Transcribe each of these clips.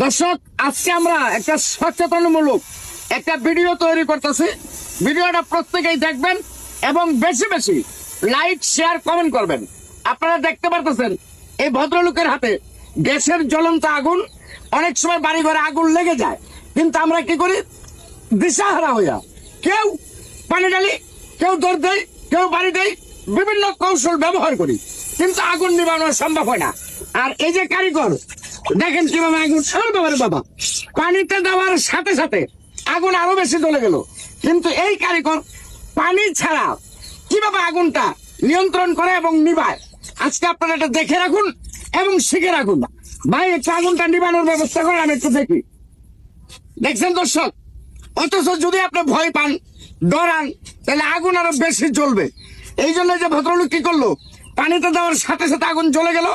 দর্শক, আজকে আমরা একটা সচেতনমূলক একটা ভিডিও তৈরি করতেছি। ভিডিওটা প্রত্যেকেই দেখবেন এবং বেশি বেশি লাইক, শেয়ার, কমেন্ট করবেন। আপনারা দেখতে পারতেছেন এই ভদ্রলোকের হাতে গ্যাসের জ্বলন্ত আগুন। অনেক সময় বাড়ি ঘরে আগুন লেগে যায়, কিন্তু আমরা কি করি? দিশাহারা হইয়া কেউ পানি ঢালি, কেউ দৌড় দেয়, কেউ বাড়ি দেয়, বিভিন্ন কৌশল ব্যবহার করি, কিন্তু আগুন নিবানো সম্ভব হয় না। আর এই যে কারিগর, দেখেন কিভাবে আগুন বাবা পানিতে দেওয়ার সাথে সাথে আগুন আরো বেশি জ্বলে গেল। কিন্তু এই কারিগর পানি ছাড়া কিভাবে আগুনটা নিয়ন্ত্রণ করে এবং নিভায়, আজকে আপনারা এটা দেখে রাখুন এবং শিখে রাখুন। ভাই, একটু আগুনটা নিবানোর ব্যবস্থা করেন, আমি একটু দেখি। দেখছেন দর্শক, অথচ যদি আপনি ভয় পান, ডরান, তাহলে আগুন আরো বেশি জ্বলবে। এই জন্য যে ভদ্রলোক কি করলো, পানিতে দেওয়ার সাথে সাথে আগুন জ্বলে গেল।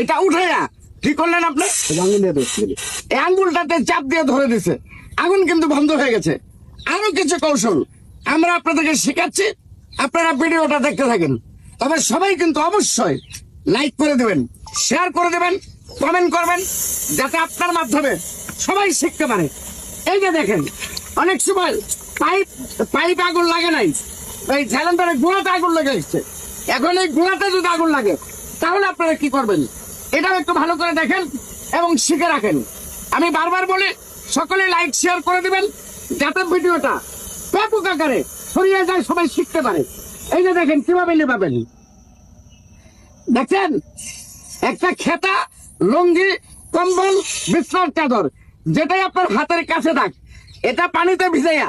এটা উঠাইয়া কি করলেন আপনি? এই আঙ্গুলটাতে চাপ দিয়ে ধরে দিছে, আগুন কিন্তু বন্ধ হয়ে গেছে। আরো কিছু কৌশল আমরা আপনাদেরকে শেখাচ্ছি, আপনারা ভিডিওটা দেখতে থাকেন। তবে সবাই কিন্তু অবশ্যই লাইক করে দেবেন, শেয়ার করে দেবেন, কমেন্ট করবেন, যাতে আপনার মাধ্যমে সবাই শিখতে পারে। এই যে দেখেন, অনেক সময় পাইপ আগুন লাগে নাই, এই সিলিন্ডারের গোড়াতে আগুন লেগে এসছে। এখন এই গোড়াতে যদি আগুন লাগে, তাহলে আপনারা কি করবেন? এটাও একটু ভালো করে দেখেন এবং শিখে রাখেন। আমি বারবার বলি, সকলে লাইক, শেয়ার করে দিবেন, যাতে ভিডিওটা ব্যাপক আকারে ছড়িয়ে যায়, সবাই শিখতে পারে। এই যে দেখেন কিভাবে নেবাবেন। দেখছেন, একটা খেতা, লুঙ্গি, কম্বল, বিছনার চাদর, যেটাই আপনার হাতের কাছে থাক, এটা পানিতে ভিজাইয়া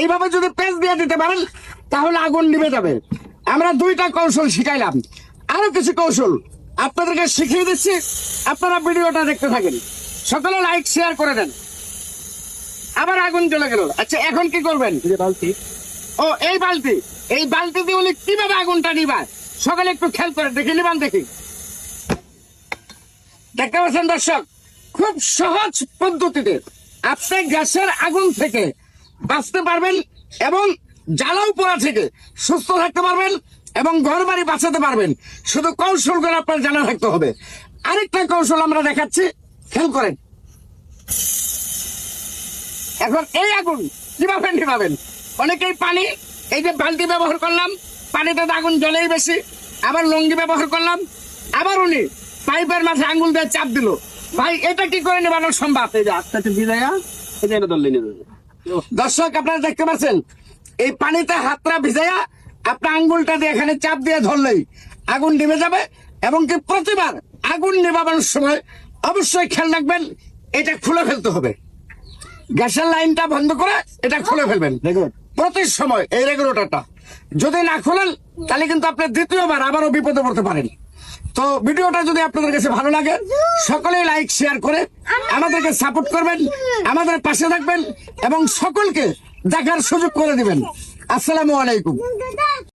এইভাবে যদি পেঁচ দিয়ে দিতে পারেন, তাহলে আগুন নিভে যাবে। আমরা দুইটা কৌশল শিখাইলাম, আরো কিছু কৌশল আপনাদেরকে শিখিয়ে দিচ্ছি। আপনারা ভিডিওটা দেখতে থাকেন, সকলে লাইক, শেয়ার করে দেন। আবার আগুন চলে গেল। আচ্ছা, এখন কি করবেন? বালতি, ও এই বালতি, এই বালতি দিয়ে উনি কিভাবে আগুনটা নিবায়, সকলে একটু খেয়াল করে দেখে নিবান। দেখি, দেখতে পাচ্ছেন দর্শক, খুব সহজ পদ্ধতিতে আপনি গ্যাসের আগুন থেকে বাঁচতে পারবেন এবং জ্বালাও পোড়া থেকে সুস্থ থাকতে পারবেন এবং ঘর বাড়ি বাঁচাতে পারবেন। শুধু কৌশলগুলো আপনার জানা থাকতে হবে। আরেকটা কৌশল আমরা দেখাচ্ছি, খেয়াল করেন। এখন এই আগুন কিভাবে নিভাবেন? অনেকেই পানি, এই যে বালতি ব্যবহার করলাম, পানিতে আগুন জ্বলেই বেশি। আবার লুঙ্গি ব্যবহার করলাম, আবার উনি পাইপের মাঝে আঙ্গুল দিয়ে চাপ দিল। ভাই, এটা কি করে নেবানো সম্ভব? এই যে আস্তে ভিজাইয়া, দর্শক আপনারা দেখতে পাচ্ছেন, এই পানিতে হাতটা ভিজাইয়া আপনার আঙ্গুলটা দিয়ে এখানে চাপ দিয়ে ধরলেই আগুন নিভে যাবে। এবং কি প্রতিবার আগুন নেভানোর সময় অবশ্যই খেয়াল রাখবেন, এটা খুলে ফেলতে হবে। গ্যাসের লাইনটা বন্ধ করে এটা খুলে ফেলবেন প্রতি সময়। এই রেগুলেটরটা যদি না খোলেন, তাহলে কিন্তু আপনি দ্বিতীয়বার আবারও বিপদে পড়তে পারেন। তো ভিডিওটা যদি আপনাদের কাছে ভালো লাগে, সকলেই লাইক, শেয়ার করে আমাদেরকে সাপোর্ট করবেন, আমাদের পাশে থাকবেন এবং সকলকে দেখার সুযোগ করে দিবেন। আসসালামু আলাইকুম।